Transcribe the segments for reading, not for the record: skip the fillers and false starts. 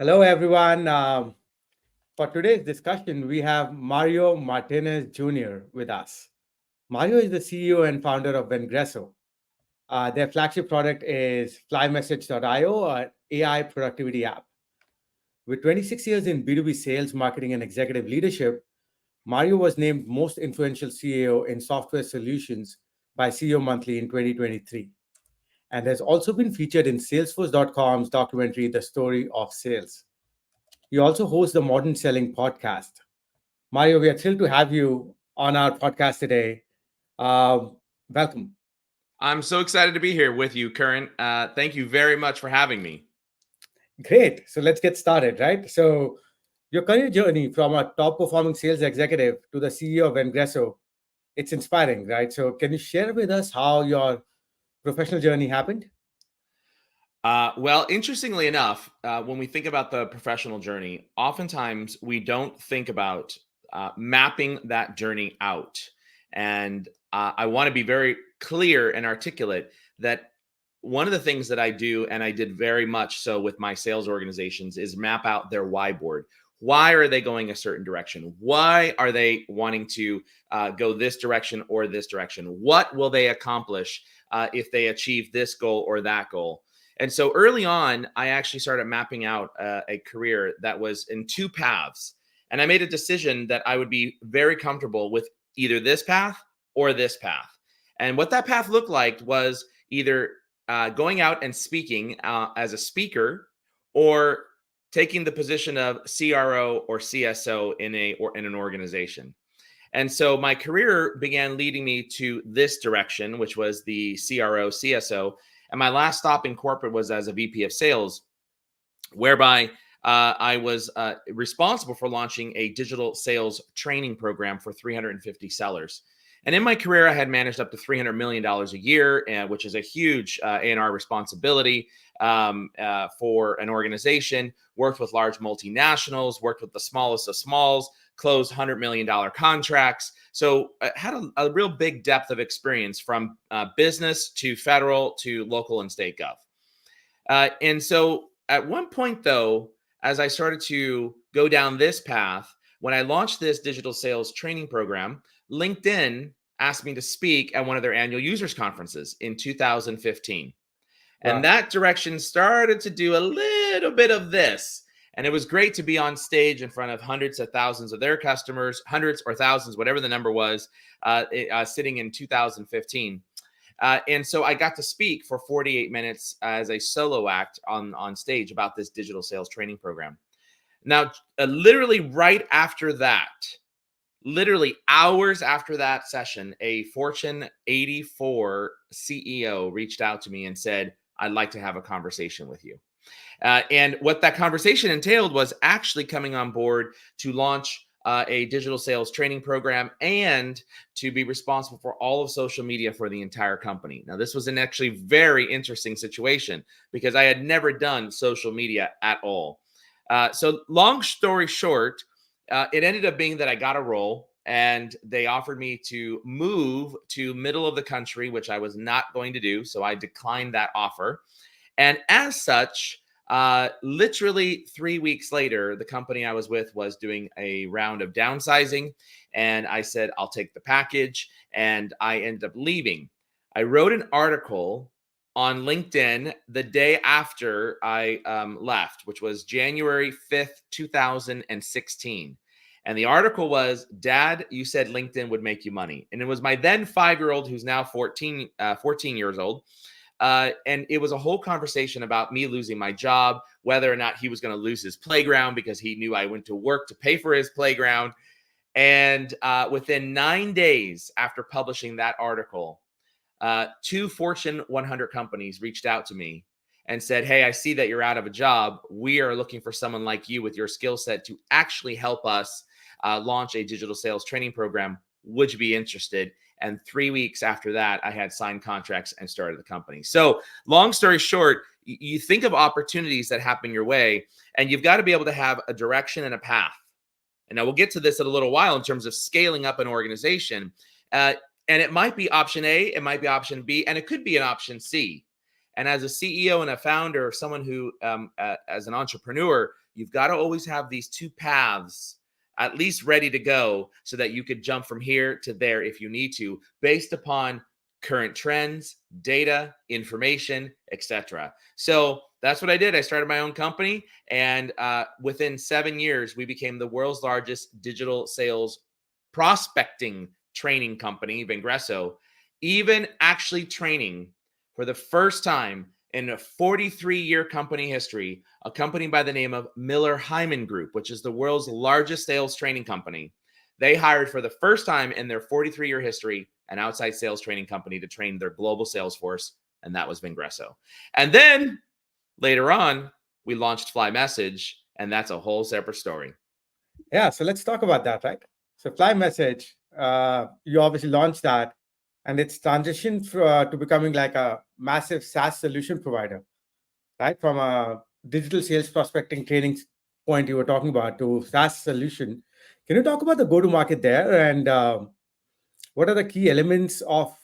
Hello, everyone. For today's discussion, we have Mario Martinez Jr. with us. Mario is the CEO and founder of Vengreso. Their flagship product is flymessage.io, an AI productivity app. With 26 years in B2B sales, marketing, and executive leadership, Mario was named most influential CEO in software solutions by CEO Monthly in 2023 and has also been featured in Salesforce.com's documentary, The Story of Sales. He also hosts the Modern Selling podcast. Mario, we are thrilled to have you on our podcast today. Welcome. I'm so excited to be here with you, Karan. Thank you very much for having me. Great. So let's get started, right? So, your career journey from a top performing sales executive to the CEO of Engresso, it's inspiring, right? So, can you share with us how your professional journey happened? Well, interestingly enough, when we think about the professional journey, oftentimes we don't think about mapping that journey out. And I want to be very clear and articulate that one of the things that I do, and I did very much so with my sales organizations, is map out their why board. Why are they going a certain direction? Why are they wanting to go this direction or this direction? What will they accomplish if they achieve this goal or that goal? And so early on, I actually started mapping out a career that was in two paths. And I made a decision that I would be very comfortable with either this path or this path. And what that path looked like was either going out and speaking as a speaker or taking the position of CRO or CSO in an organization. And so my career began leading me to this direction, which was the CRO, CSO. And my last stop in corporate was as a VP of sales, whereby I was responsible for launching a digital sales training program for 350 sellers. And in my career, I had managed up to $300 million a year, which is a huge A&R responsibility for an organization, worked with large multinationals, worked with the smallest of smalls, closed $100 million contracts. So I had a real big depth of experience from business to federal to local and state gov. And so at one point, though, as I started to go down this path, when I launched this digital sales training program, LinkedIn asked me to speak at one of their annual users conferences in 2015. And Wow. that direction started to do a little bit of this. And it was great to be on stage in front of hundreds of thousands of their customers, hundreds or thousands, whatever the number was, sitting in 2015. And so I got to speak for 48 minutes as a solo act on stage about this digital sales training program. Now, literally right after that, literally hours after that session, a Fortune 84 CEO reached out to me and said, I'd like to have a conversation with you. And what that conversation entailed was actually coming on board to launch a digital sales training program and to be responsible for all of social media for the entire company. Now, this was an actually very interesting situation because I had never done social media at all. So long story short, it ended up being that I got a role and they offered me to move to middle of the country, which I was not going to do. So I declined that offer. And as such, literally 3 weeks later, the company I was with was doing a round of downsizing. And I said, I'll take the package. And I ended up leaving. I wrote an article on LinkedIn the day after I left, which was January 5th, 2016. And the article was, Dad, you said LinkedIn would make you money. And it was my then 5-year-old, who's now 14 years old. And it was a whole conversation about me losing my job, whether or not he was going to lose his playground because he knew I went to work to pay for his playground. And within 9 days after publishing that article, 2 Fortune 100 companies reached out to me and said, hey, I see that you're out of a job. We are looking for someone like you with your skill set to actually help us launch a digital sales training program. Would you be interested? And 3 weeks after that, I had signed contracts and started the company. So long story short, you think of opportunities that happen your way, and you've got to be able to have a direction and a path. And now we'll get to this in a little while in terms of scaling up an organization. And it might be option A, it might be option B, and it could be an option C. And as a CEO and a founder, someone who, as an entrepreneur, you've got to always have these two paths at least ready to go so that you could jump from here to there if you need to, based upon current trends, data, information, etc. So that's what I did. I started my own company, and within 7 years, we became the world's largest digital sales prospecting training company, Vengresso, even actually training for the first time in a 43-year company history, a company by the name of Miller Hyman Group, which is the world's largest sales training company. They hired for the first time in their 43-year history an outside sales training company to train their global sales force, and that was Vengresso. And then later on, we launched Fly Message, and that's a whole separate story. Yeah, so let's talk about that, right? So Fly Message, you obviously launched that, and it's transitioned to becoming like a massive SaaS solution provider, right? From a digital sales prospecting training point you were talking about to SaaS solution. Can you talk about the go-to-market there, and what are the key elements of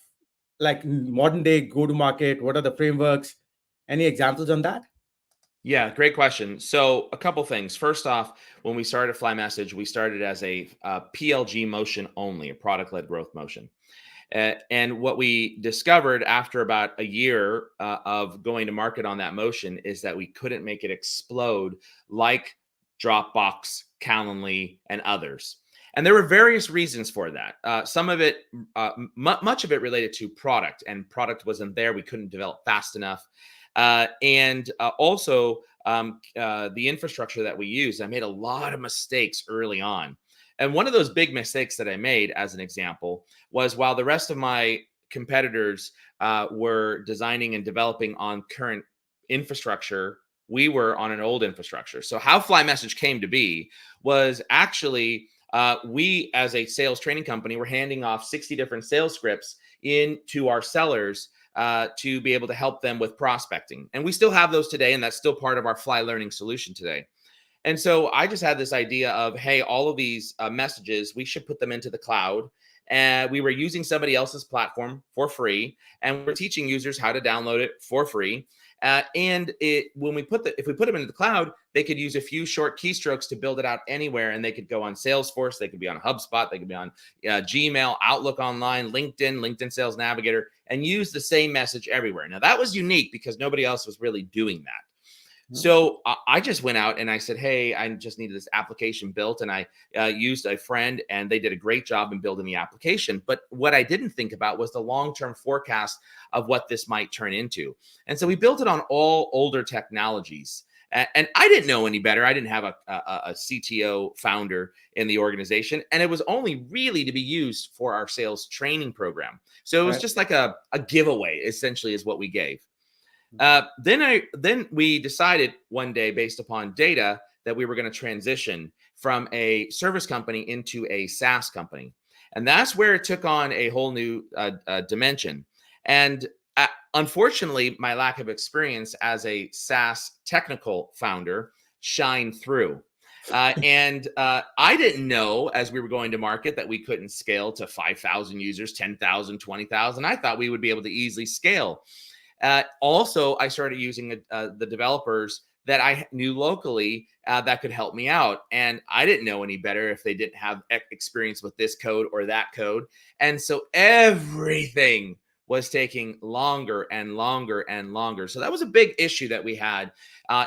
like modern day go-to-market? What are the frameworks? Any examples on that? Yeah, great question. So, a couple things. First off, when we started Fly Message, we started as a PLG motion only, a product led growth motion. And what we discovered after about a year of going to market on that motion is that we couldn't make it explode like Dropbox, Calendly, and others. And there were various reasons for that. Some of it, much of it related to product, and product wasn't there. We couldn't develop fast enough. And also the infrastructure that we use. I made a lot of mistakes early on. And one of those big mistakes that I made, as an example, was while the rest of my competitors were designing and developing on current infrastructure, we were on an old infrastructure. So how Fly Message came to be was actually we, as a sales training company, were handing off 60 different sales scripts into our sellers to be able to help them with prospecting. And we still have those today, and that's still part of our Fly Learning solution today. And so I just had this idea of, hey, all of these messages, we should put them into the cloud. And we were using somebody else's platform for free, and we're teaching users how to download it for free. And when if we put them into the cloud, they could use a few short keystrokes to build it out anywhere, and they could go on Salesforce, they could be on HubSpot, they could be on Gmail, Outlook Online, LinkedIn Sales Navigator, and use the same message everywhere. Now that was unique because nobody else was really doing that. So I just went out and I said, hey, I just needed this application built. And I used a friend, and they did a great job in building the application. But what I didn't think about was the long-term forecast of what this might turn into. And so we built it on all older technologies. And I didn't know any better. I didn't have a CTO founder in the organization. And it was only really to be used for our sales training program. So it was just like a giveaway, essentially, is what we gave. Then we decided one day, based upon data, that we were going to transition from a service company into a SaaS company. And that's where it took on a whole new dimension. And unfortunately, my lack of experience as a SaaS technical founder shined through. And I didn't know, as we were going to market, that we couldn't scale to 5,000 users, 10,000, 20,000. I thought we would be able to easily scale. Also, I started using the developers that I knew locally that could help me out. And I didn't know any better if they didn't have experience with this code or that code. And so everything was taking longer and longer and longer. So that was a big issue that we had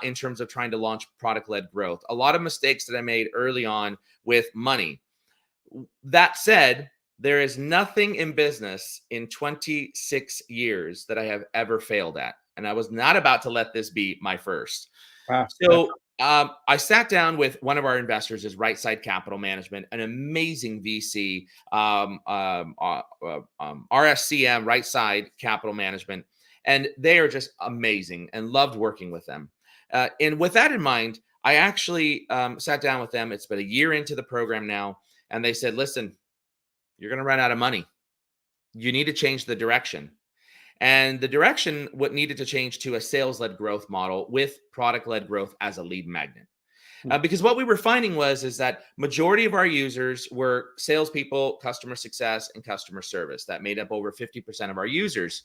in terms of trying to launch product-led growth. A lot of mistakes that I made early on with money. That said, there is nothing in business in 26 years that I have ever failed at. And I was not about to let this be my first. Wow. So I sat down with one of our investors, is Right Side Capital Management, an amazing VC, RSCM, Right Side Capital Management. And they are just amazing, and loved working with them. And with that in mind, I actually sat down with them. It's been a year into the program now. And they said, listen, you're going to run out of money. You need to change the direction. And the direction what needed to change to a sales-led growth model with product-led growth as a lead magnet. Because what we were finding is that majority of our users were salespeople, customer success, and customer service. That made up over 50% of our users.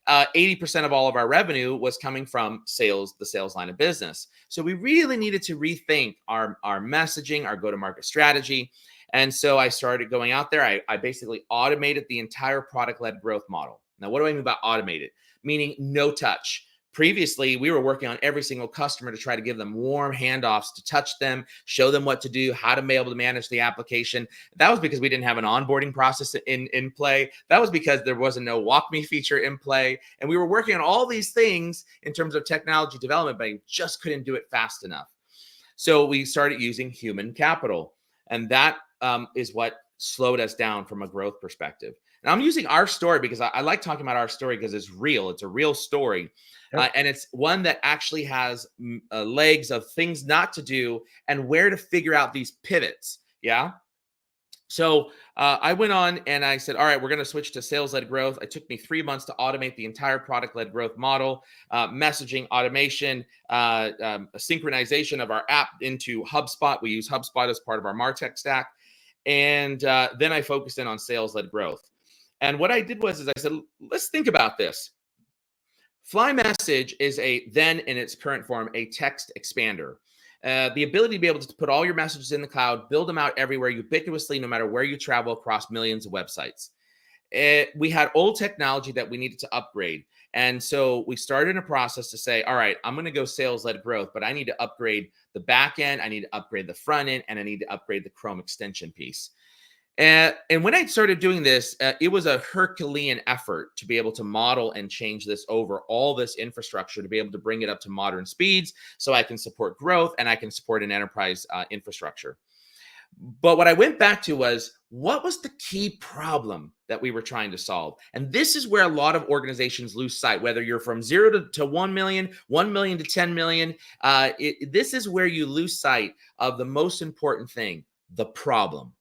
80% of all of our revenue was coming from sales, the sales line of business. So we really needed to rethink our messaging, our go-to-market strategy. And so I started going out there. I basically automated the entire product-led growth model. Now, what do I mean by automated? Meaning no touch. Previously, we were working on every single customer to try to give them warm handoffs, to touch them, show them what to do, how to be able to manage the application. That was because we didn't have an onboarding process in play. That was because there wasn't no walk me feature in play. And we were working on all these things in terms of technology development, but I just couldn't do it fast enough. So we started using human capital. And that is what slowed us down from a growth perspective. And I'm using our story because I like talking about our story because it's real. It's a real story. Yep. And it's one that actually has legs of things not to do and where to figure out these pivots. Yeah. So I went on and I said, all right, we're going to switch to sales-led growth. It took me 3 months to automate the entire product-led growth model, messaging, automation, synchronization of our app into HubSpot. We use HubSpot as part of our MarTech stack. And then I focused in on sales-led growth. And what I did was I said, let's think about this. Fly Message is then in its current form, a text expander. The ability to be able to put all your messages in the cloud, build them out everywhere ubiquitously, no matter where you travel across millions of websites. We had old technology that we needed to upgrade. And so we started a process to say, all right, I'm going to go sales-led growth, but I need to upgrade the back end, I need to upgrade the front end, and I need to upgrade the Chrome extension piece. And when I started doing this, it was a Herculean effort to be able to model and change this over all this infrastructure to be able to bring it up to modern speeds so I can support growth and I can support an enterprise infrastructure. But what I went back to was, what was the key problem that we were trying to solve? And this is where a lot of organizations lose sight, whether you're from 0 to 1 million, 1 million to 10 million. This is where you lose sight of the most important thing, the problem.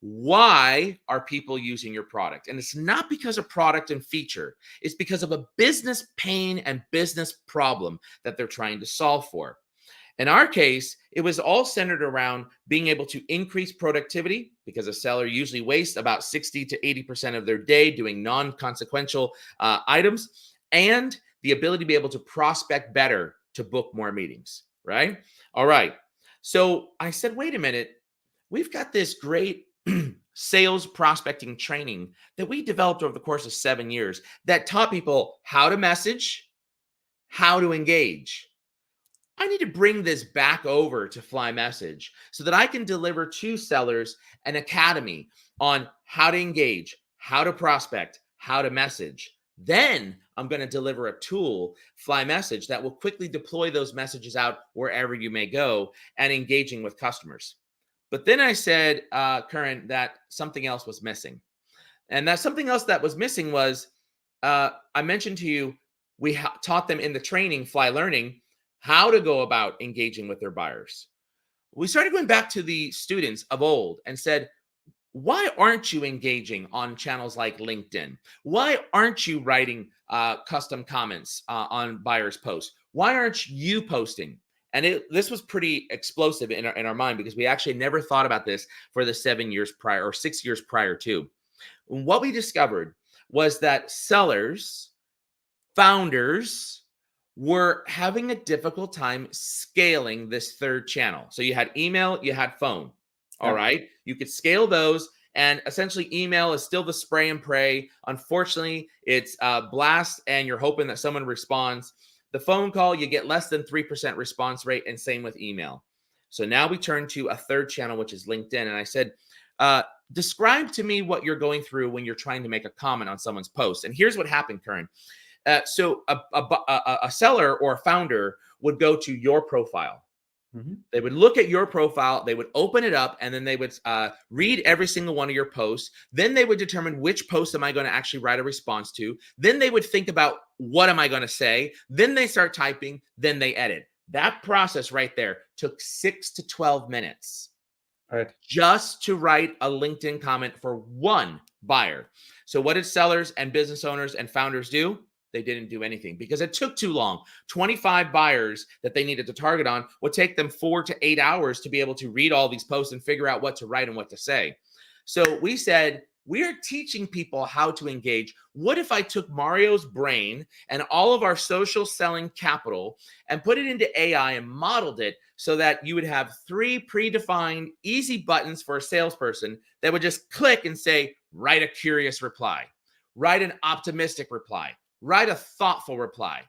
Why are people using your product? And it's not because of product and feature. It's because of a business pain and business problem that they're trying to solve for. In our case, it was all centered around being able to increase productivity because a seller usually wastes about 60 to 80% of their day doing non-consequential items, and the ability to be able to prospect better to book more meetings, right? All right. So I said, wait a minute, we've got this great sales prospecting training that we developed over the course of 7 years that taught people how to message, how to engage. I need to bring this back over to Fly Message so that I can deliver to sellers an academy on how to engage, how to prospect, how to message. Then I'm going to deliver a tool, Fly Message, that will quickly deploy those messages out wherever you may go and engaging with customers. But then I said, Karan, that something else was missing. And that something else that was missing was, I mentioned to you, we taught them in the training, Fly Learning, how to go about engaging with their buyers. We started going back to the students of old and said, why aren't you engaging on channels like LinkedIn? Why aren't you writing custom comments on buyers' posts? Why aren't you posting? And this was pretty explosive in our mind because we actually never thought about this for the 7 years prior or 6 years prior to. What we discovered was that sellers, founders were having a difficult time scaling this third channel. So you had email, you had phone. All right. You could scale those. And essentially, email is still the spray and pray. Unfortunately, it's blast and you're hoping that someone responds. The phone call, you get less than 3% response rate, and same with email. So now we turn to a third channel, which is LinkedIn. And I said, describe to me what you're going through when you're trying to make a comment on someone's post. And here's what happened, Karan. So a seller or a founder would go to your profile. Mm-hmm. They would look at your profile, they would open it up, and then they would read every single one of your posts. Then they would determine which post am I going to actually write a response to. Then they would think about what am I going to say. Then they start typing, then they edit. That process right there took 6 to 12 minutes. Right. Just to write a LinkedIn comment for one buyer. So what did sellers and business owners and founders do? they didn't do anything because it took too long. 25 buyers that they needed to target on would take them 4 to 8 hours to be able to read all these posts and figure out what to write and what to say. So we said, we are teaching people how to engage. What if I took Mario's brain and all of our social selling capital and put it into AI and modeled it so that you would have 3 predefined easy buttons for a salesperson that would just click and say, write a curious reply, write an optimistic reply, write a thoughtful reply,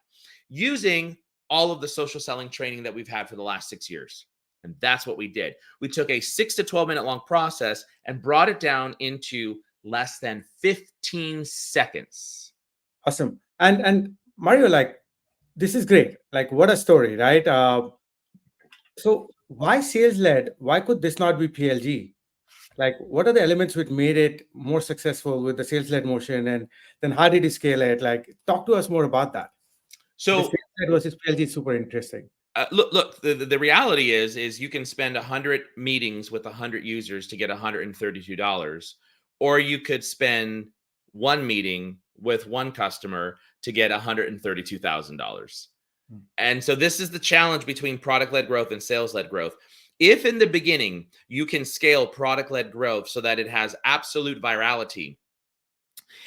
using all of the social selling training that we've had for the last 6 years. And that's what we did. We took a 6 to 12 minute long process and brought it down into less than 15 seconds. Awesome. And Mario, like, this is great. Like, what a story, right? So why sales led? Why could this not be PLG? Like, what are the elements which made it more successful with the sales led motion? And then how did you scale it? Like, talk to us more about that. The So sales led versus PLG is super interesting. look, the reality is you can spend 100 meetings with 100 users to get $132, or you could spend 1 meeting with 1 customer to get $132,000. And so this is the challenge between product-led growth and sales-led growth. If in the beginning you can scale product-led growth so that it has absolute virality,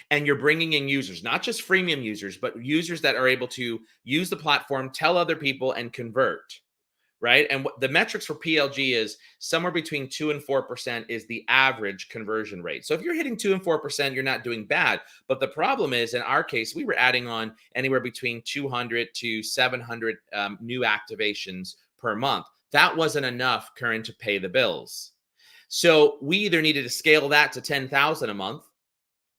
and you're bringing in users, not just freemium users, but users that are able to use the platform, tell other people, and convert, right? And what the metrics for PLG is somewhere between 2 and 4% is the average conversion rate. So if you're hitting 2 and 4%, you're not doing bad. But the problem is, in our case, we were adding on anywhere between 200 to 700 new activations per month. That wasn't enough, Karan, to pay the bills. So we either needed to scale that to 10,000 a month,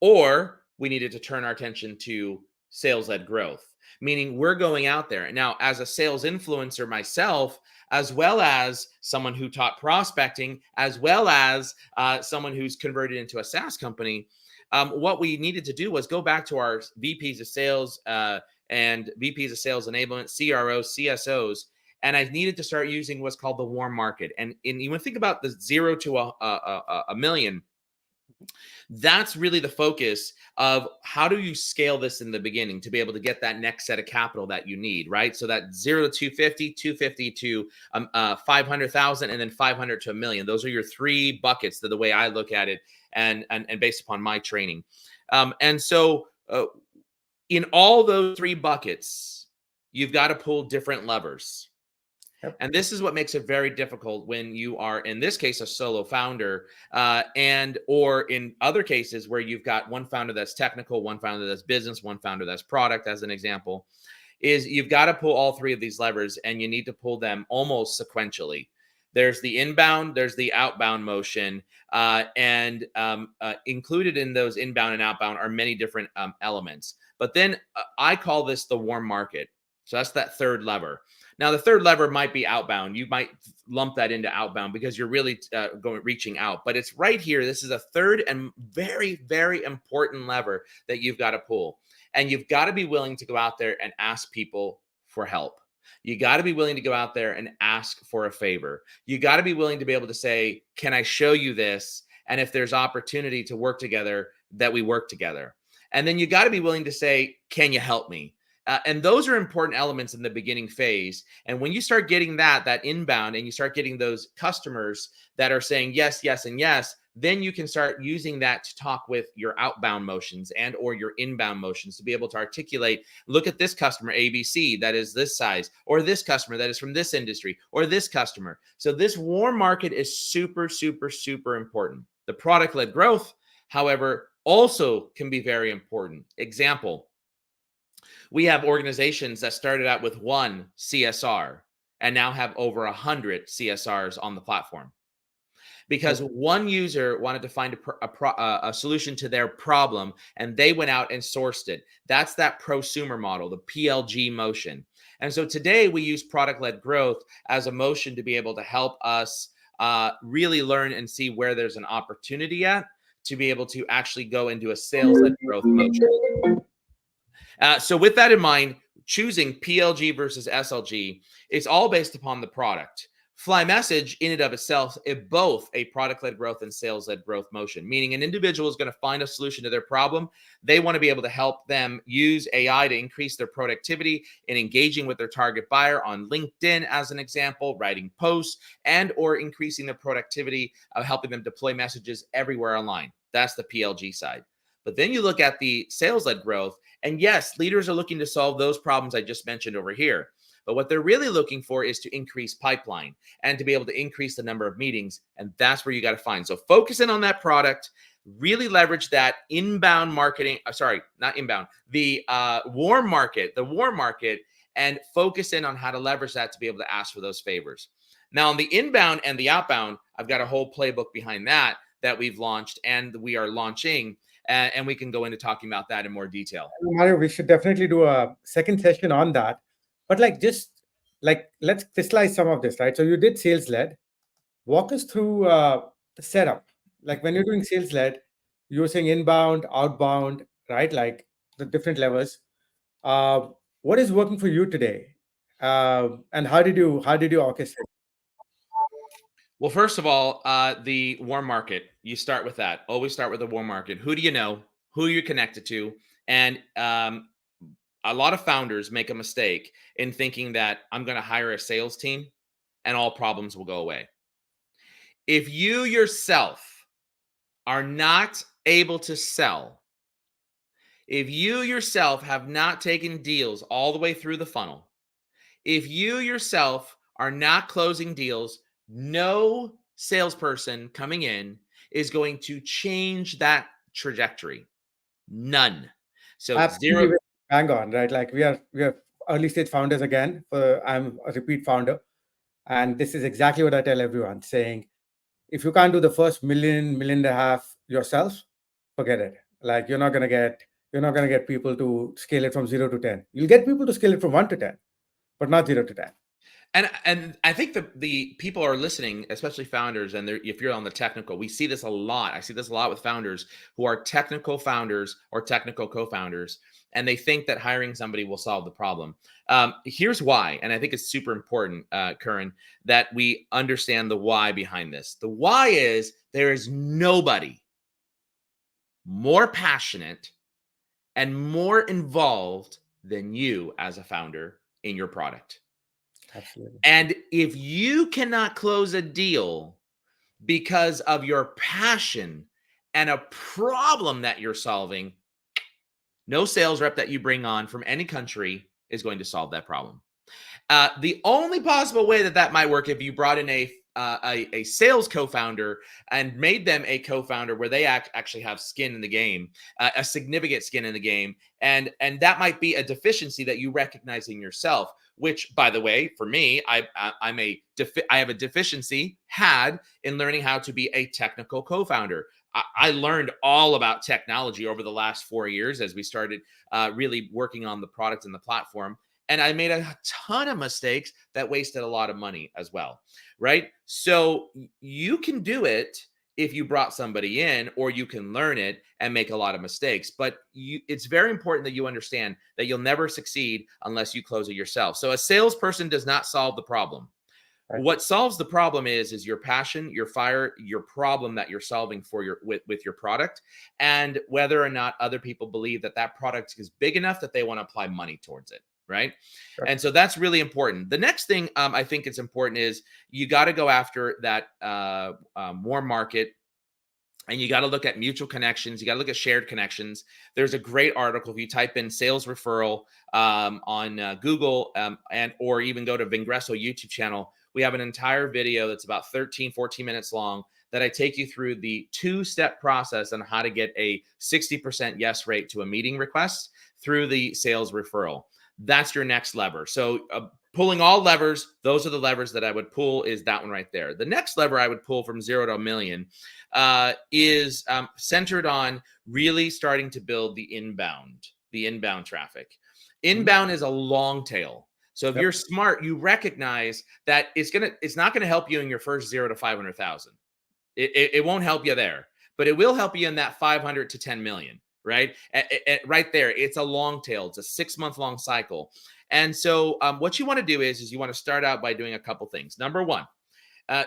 or we needed to turn our attention to sales-led growth, meaning we're going out there. Now, as a sales influencer myself, as well as someone who taught prospecting, as well as someone who's converted into a SaaS company, what we needed to do was go back to our VPs of sales and VPs of sales enablement, CROs, CSOs, and I needed to start using what's called the warm market. And you want to think about the 0 to a million. That's really the focus of how do you scale this in the beginning to be able to get that next set of capital that you need, right? So that 0 to 250, 250 to 500,000, and then 500 to a million. Those are your 3 buckets, the way I look at it, and based upon my training. And so in all those 3 buckets, you've got to pull different levers. Yep. And this is what makes it very difficult when you are, in this case, a solo founder, or in other cases where you've got one founder that's technical, one founder that's business, one founder that's product, as an example, is you've got to pull all 3 of these levers, and you need to pull them almost sequentially. There's the inbound, there's the outbound motion, and included in those inbound and outbound are many different elements. But then I call this the warm market. So that's that 3rd lever. Now, the 3rd lever might be outbound. You might lump that into outbound because you're really reaching out. But it's right here. This is a 3rd and very, very important lever that you've got to pull. And you've got to be willing to go out there and ask people for help. You got to be willing to go out there and ask for a favor. You got to be willing to be able to say, can I show you this? And if there's opportunity to work together, that we work together. And then you got to be willing to say, can you help me? And those are important elements in the beginning phase. And when you start getting that inbound, and you start getting those customers that are saying yes, yes, and yes, then you can start using that to talk with your outbound motions and or your inbound motions to be able to articulate, look at this customer ABC that is this size, or this customer that is from this industry, or this customer. So this warm market is super, super, super important. The product-led growth, however, also can be very important. Example, we have organizations that started out with 1 CSR and now have over 100 CSRs on the platform because one user wanted to find a solution to their problem, and they went out and sourced it. That's that prosumer model, the PLG motion. And so today we use product-led growth as a motion to be able to help us really learn and see where there's an opportunity at to be able to actually go into a sales-led growth motion. So with that in mind, choosing PLG versus SLG, it's all based upon the product. Fly message in and of itself is both a product-led growth and sales-led growth motion, meaning an individual is going to find a solution to their problem. They want to be able to help them use AI to increase their productivity in engaging with their target buyer on LinkedIn, as an example, writing posts, and or increasing their productivity of helping them deploy messages everywhere online. That's the PLG side. But then you look at the sales-led growth, and yes, leaders are looking to solve those problems I just mentioned over here. But what they're really looking for is to increase pipeline and to be able to increase the number of meetings. And that's where you got to find. So focus in on that product, really leverage that inbound marketing. Sorry, not inbound, the warm market, and focus in on how to leverage that to be able to ask for those favors. Now, on the inbound and the outbound, I've got a whole playbook behind that we've launched and we are launching. And we can go into talking about that in more detail. Mario, we should definitely do a second session on that. But let's crystallize some of this, right? So you did sales led. Walk us through the setup. Like when you're doing sales led, you're saying inbound, outbound, right? Like the different levels. Uh, what is working for you today? And how did you orchestrate? Well, first of all, the warm market. You start with that. Always start with the warm market. Who do you know? Who you're connected to? And a lot of founders make a mistake in thinking that I'm going to hire a sales team and all problems will go away. If you yourself are not able to sell, if you yourself have not taken deals all the way through the funnel, if you yourself are not closing deals, no salesperson coming in is going to change that trajectory. None. So Absolutely, zero. bang on, right? Like we are early stage founders again. I'm a repeat founder, and this is exactly what I tell everyone, saying if you can't do the first million and a half yourself, forget it. Like you're not gonna get people to scale it from 0 to 10. You'll get people to scale it from 1 to 10, but not 0 to 10. And I think the people are listening, especially founders, and if you're on the technical, we see this a lot. I see this a lot with founders who are technical founders or technical co-founders, and they think that hiring somebody will solve the problem. Here's why, and I think it's super important, Karan, that we understand the why behind this. The why is there is nobody more passionate and more involved than you as a founder in your product. Absolutely. And if you cannot close a deal because of your passion and a problem that you're solving, no sales rep that you bring on from any country is going to solve that problem. The only possible way that might work if you brought in a sales co-founder and made them a co-founder where they actually have skin in the game, a significant skin in the game, and that might be a deficiency that you recognize in yourself. Which, by the way, for me, I have a deficiency in learning how to be a technical co-founder. I learned all about technology over the last 4 years as we started really working on the product and the platform. And I made a ton of mistakes that wasted a lot of money as well, right? So you can do it if you brought somebody in, or you can learn it and make a lot of mistakes. But it's very important that you understand that you'll never succeed unless you close it yourself. So a salesperson does not solve the problem. Right. What solves the problem is your passion, your fire, your problem that you're solving for with your product, and whether or not other people believe that product is big enough that they want to apply money towards it. Right. Right. And so that's really important. The next thing I think it's important is you got to go after that warm market, and you got to look at mutual connections. You got to look at shared connections. There's a great article. If you type in sales referral on Google and or even go to Vingresso YouTube channel, we have an entire video that's about 13, 14 minutes long that I take you through the 2-step process on how to get a 60% yes rate to a meeting request through the sales referral. That's your next lever. So pulling all levers, those are the levers that I would pull, is that one right there. The next lever I would pull from 0 to a million is centered on really starting to build the inbound traffic. Inbound is a long tail. So if you're smart, you recognize that it's not gonna help you in your first 0 to 500,000. It won't help you there, but it will help you in that 500 to 10 million. Right? Right there. It's a long tail. It's a 6-month long cycle. And so what you want to do is you want to start out by doing a couple things. Number one,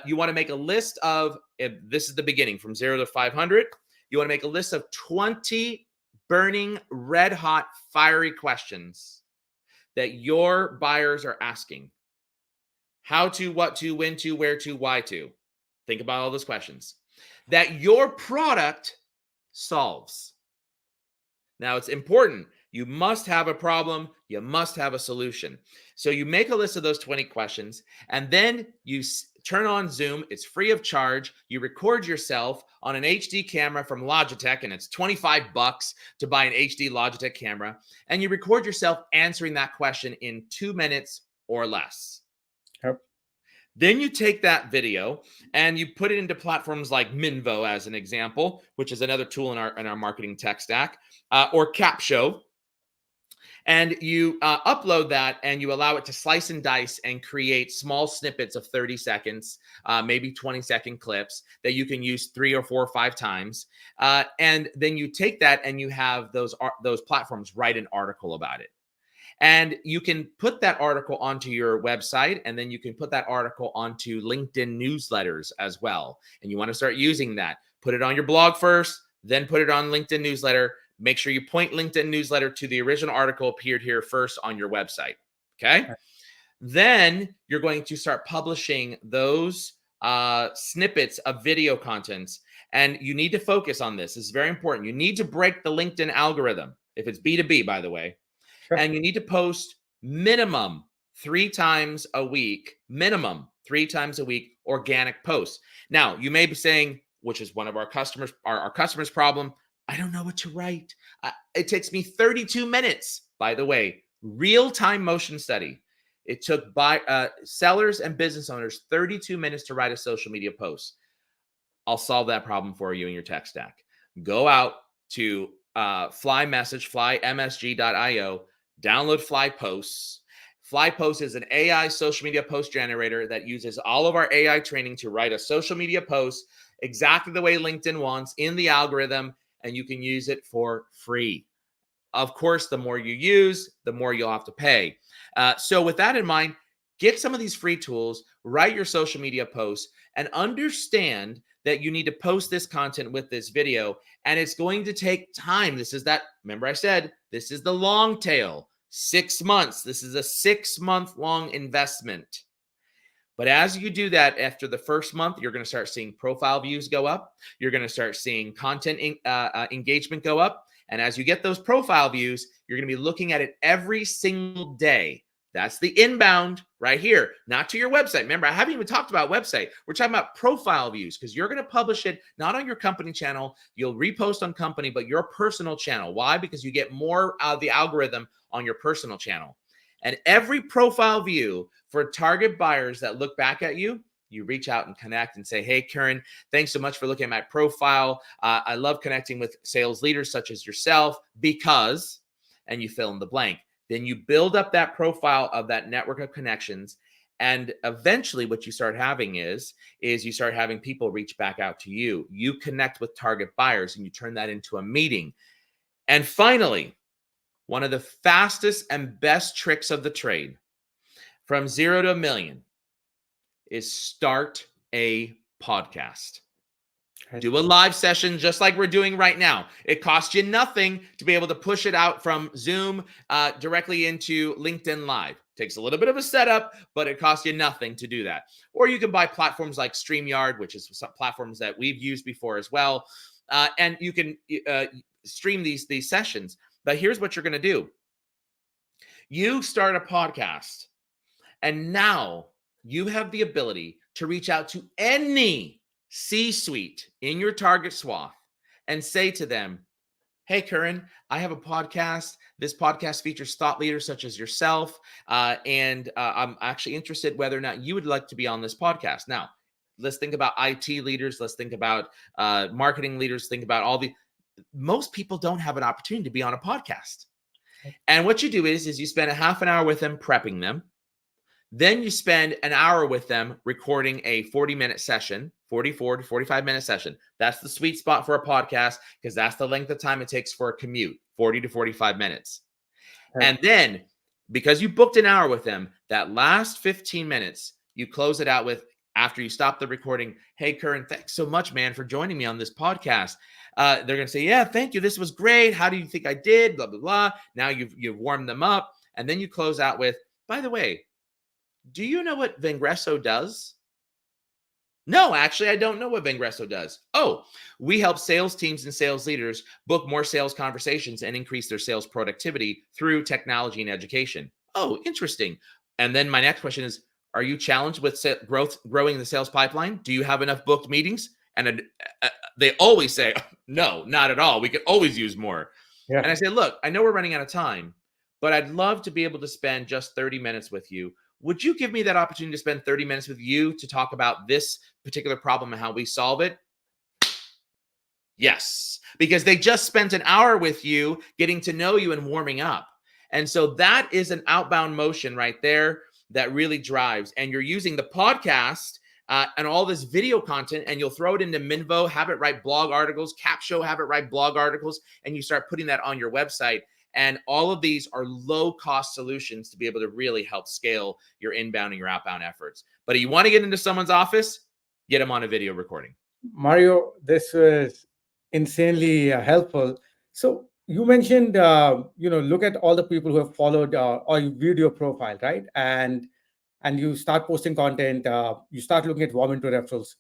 You want to make a list of, if this is the beginning, from 0 to 500. You want to make a list of 20 burning, red hot, fiery questions that your buyers are asking. How to, what to, when to, where to, why to. Think about all those questions that your product solves. Now, it's important. You must have a problem. You must have a solution. So you make a list of those 20 questions, and then you turn on Zoom. It's free of charge. You record yourself on an HD camera from Logitech, and it's $25 to buy an HD Logitech camera. And you record yourself answering that question in 2 minutes or less. Yep. Then you take that video and you put it into platforms like Minvo, as an example, which is another tool in our marketing tech stack, or Capshow. And you upload that and you allow it to slice and dice and create small snippets of 30 seconds, maybe 20-second clips that you can use 3 or 4 or 5 times. And then you take that and you have those platforms write an article about it. And you can put that article onto your website, and then you can put that article onto LinkedIn newsletters as well. And you want to start using that. Put it on your blog first, then put it on LinkedIn newsletter. Make sure you point LinkedIn newsletter to the original article appeared here first on your website. Okay. Then you're going to start publishing those snippets of video contents. And you need to focus on this. This is very important. You need to break the LinkedIn algorithm. If it's B2B, by the way. Sure. And you need to post minimum 3 times a week, organic posts. Now, you may be saying, which is one of our customers' problem, I don't know what to write. It takes me 32 minutes. By the way, real-time motion study. It took sellers and business owners 32 minutes to write a social media post. I'll solve that problem for you in your tech stack. Go out to flymsg.io, download Fly Posts. Fly Post is an AI social media post generator that uses all of our AI training to write a social media post exactly the way LinkedIn wants in the algorithm, and you can use it for free. Of course, the more you use, the more you'll have to pay. So with that in mind, get some of these free tools, write your social media posts, and understand that you need to post this content with this video, and it's going to take time. Remember I said, this is the long tail, 6 months. This is a 6-month long investment. But as you do that, after the first month, you're going to start seeing profile views go up. You're going to start seeing content engagement go up. And as you get those profile views, you're going to be looking at it every single day. That's the inbound right here, not to your website. Remember, I haven't even talked about website. We're talking about profile views, because you're going to publish it not on your company channel. You'll repost on company, but your personal channel. Why? Because you get more out of the algorithm on your personal channel. And every profile view for target buyers that look back at you, you reach out and connect and say, hey, Karan, thanks so much for looking at my profile. I love connecting with sales leaders such as yourself because, and you fill in the blank. Then you build up that profile of that network of connections. And eventually what you start having is you start having people reach back out to you. You connect with target buyers and you turn that into a meeting. And finally, one of the fastest and best tricks of the trade from 0 to 1 million is start a podcast. Do a live session just like we're doing right now. It costs you nothing to be able to push it out from Zoom directly into LinkedIn Live. Takes a little bit of a setup, but it costs you nothing to do that. Or you can buy platforms like StreamYard, which is some platforms that we've used before as well. And you can stream these sessions. But here's what you're going to do. You start a podcast, and now you have the ability to reach out to any C-suite in your target swath and say to them, hey, Karan, I have a podcast. This podcast features thought leaders such as yourself, and I'm actually interested whether or not you would like to be on this podcast. Now, let's think about IT leaders. Let's think about marketing leaders. Think about most people don't have an opportunity to be on a podcast. And what you do is you spend a half an hour with them prepping them. Then you spend an hour with them recording a 40-minute session, 44 to 45-minute session. That's the sweet spot for a podcast because that's the length of time it takes for a commute, 40 to 45 minutes. Right. And then because you booked an hour with them, that last 15 minutes, you close it out with, After you stop the recording, hey, Karan, thanks so much, man, for joining me on this podcast. They're going to say, yeah, thank you. This was great. How do you think I did? Blah, blah, blah. Now you've warmed them up. And then you close out with, by the way, do you know what Vengreso does? No, actually, I don't know what Vengreso does. Oh, we help sales teams and sales leaders book more sales conversations and increase their sales productivity through technology and education. Oh, interesting. And then my next question is, are you challenged with growing the sales pipeline? Do you have enough booked meetings? And they always say, no, not at all. We could always use more. Yeah. And I say, look, I know we're running out of time, but I'd love to be able to spend just 30 minutes with you. Would you give me that opportunity to spend 30 minutes with you to talk about this particular problem and how we solve it? Yes, because they just spent an hour with you getting to know you and warming up. And so that is an outbound motion right there that really drives. And you're using the podcast and all this video content, and you'll throw it into Minvo, have it write blog articles, Capshow, have it write blog articles, and you start putting that on your website. And all of these are low-cost solutions to be able to really help scale your inbound and your outbound efforts. But if you want to get into someone's office, get them on a video recording. Mario, this was insanely helpful. So you mentioned, look at all the people who have followed or you viewed your profile, right? And you start posting content. You start looking at warm into referrals.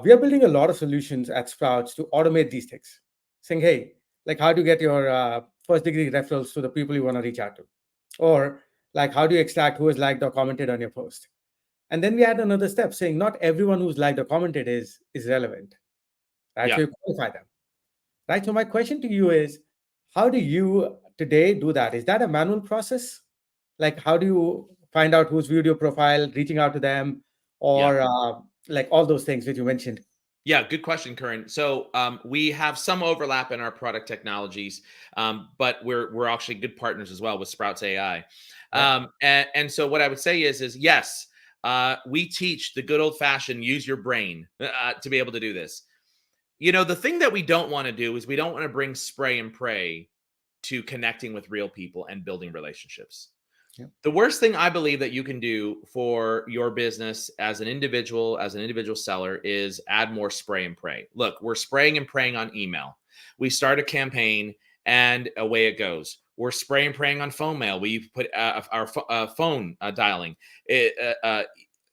We are building a lot of solutions at Sprouts to automate these things, saying, hey, like how do you get your first degree referrals to the people you want to reach out to? Or like how do you extract who has liked or commented on your post? And then we add another step saying not everyone who's liked or commented is relevant, right? Yeah. So you qualify them, right? So my question to you is, how do you today do that? Is that a manual process? Like how do you find out who's viewed your profile, reaching out to them, Yeah. or like all those things that you mentioned? Yeah, good question, Karan. So we have some overlap in our product technologies, but we're actually good partners as well with Sprouts.ai. Yeah. And so what I would say is yes, we teach the good old fashioned use your brain to be able to do this. You know, the thing that we don't want to do is we don't want to bring spray and pray to connecting with real people and building relationships. Yeah. The worst thing I believe that you can do for your business as an individual seller is add more spray and pray. Look, we're spraying and praying on email. We start a campaign and away it goes. We're spraying and praying on phone mail. We put our phone dialing.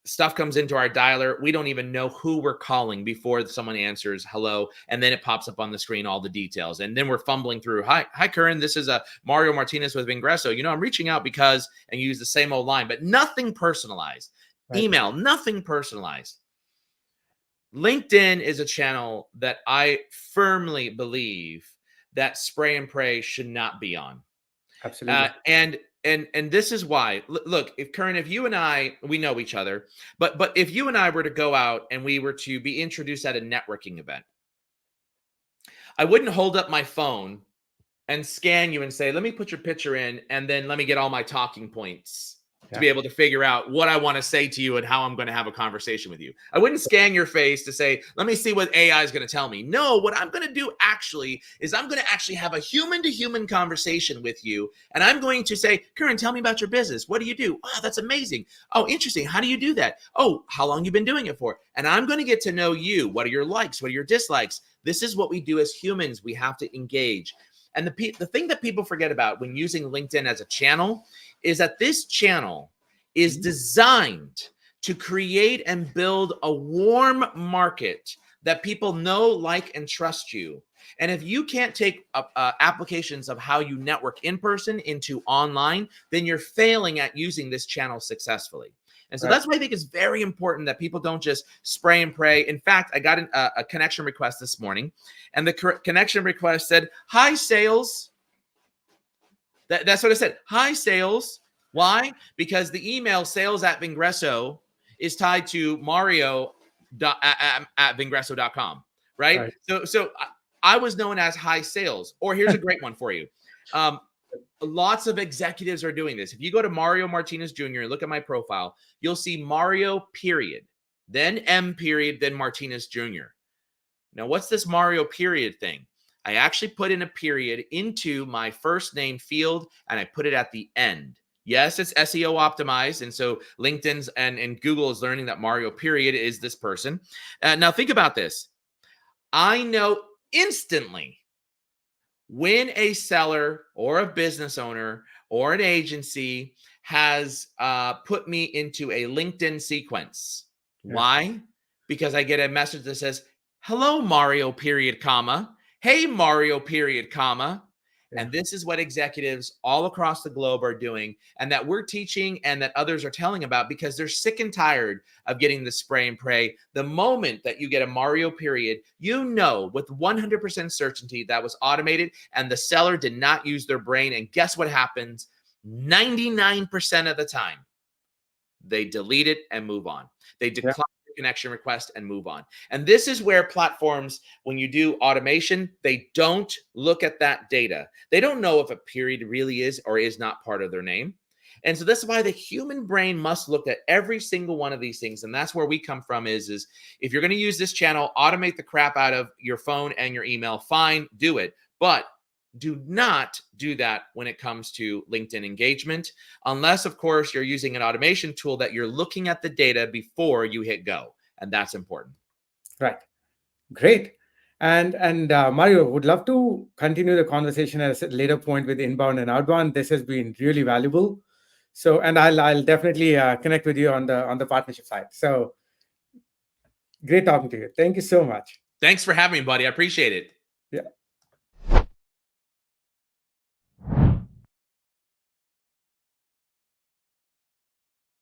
Stuff comes into our dialer. We don't even know who we're calling before someone answers hello, and then it pops up on the screen all the details, and then we're fumbling through. Hi, Karan. This is Mario Martinez with Vengreso. You know, I'm reaching out because, and you use the same old line, but nothing personalized. Right. Email, nothing personalized. LinkedIn is a channel that I firmly believe that spray and pray should not be on. Absolutely. And this is why. Look, if Karan, if you and I, we know each other, but if you and I were to go out and we were to be introduced at a networking event, I wouldn't hold up my phone and scan you and say, let me put your picture in, and then let me get all my talking points to be able to figure out what I want to say to you and how I'm going to have a conversation with you. I wouldn't scan your face to say, let me see what AI is going to tell me. No, what I'm going to do actually is I'm going to actually have a human to human conversation with you. And I'm going to say, Karan, tell me about your business. What do you do? Oh, that's amazing. Oh, interesting. How do you do that? Oh, how long you been doing it for? And I'm going to get to know you. What are your likes? What are your dislikes? This is what we do as humans. We have to engage. And the thing that people forget about when using LinkedIn as a channel is that this channel is designed to create and build a warm market that people know, like, and trust you. And if you can't take applications of how you network in person into online, then you're failing at using this channel successfully. And so that's why I think it's very important that people don't just spray and pray. In fact, I got a connection request this morning, and the connection request said, hi, sales. That's what it said. Hi, sales. Why? Because the email sales@Vengreso is tied to Mario at Vengreso.com, right? So I was known as High Sales. Or here's a great one for you. Lots of executives are doing this. If you go to Mario Martinez Jr. and look at my profile, you'll see Mario period, then M period, then Martinez Jr. Now, what's this Mario period thing? I actually put in a period into my first name field, and I put it at the end. Yes, it's SEO optimized. And so LinkedIn's and Google is learning that Mario period is this person. Now think about this. I know instantly when a seller or a business owner or an agency has put me into a LinkedIn sequence. Yeah. Why? Because I get a message that says, hello, Mario period, comma. Hey, Mario period, comma. Yeah. And this is what executives all across the globe are doing, and that we're teaching and that others are telling about because they're sick and tired of getting the spray and pray. The moment that you get a Mario period, you know with 100% certainty that was automated and the seller did not use their brain. And guess what happens? 99% of the time, they delete it and move on. They Yeah. decline the connection request and move on. And this is where platforms, when you do automation, they don't look at that data. They don't know if a period really is or is not part of their name. And so that's why the human brain must look at every single one of these things. And that's where we come from is if you're going to use this channel, automate the crap out of your phone and your email, fine, do it. But do not do that when it comes to LinkedIn engagement, unless, of course, you're using an automation tool that you're looking at the data before you hit go. And that's important. Right. Great. And Mario, would love to continue the conversation at a later point with inbound and outbound. This has been really valuable. So, and I'll definitely connect with you on the partnership side. So, great talking to you. Thank you so much. Thanks for having me, buddy. I appreciate it. Yeah.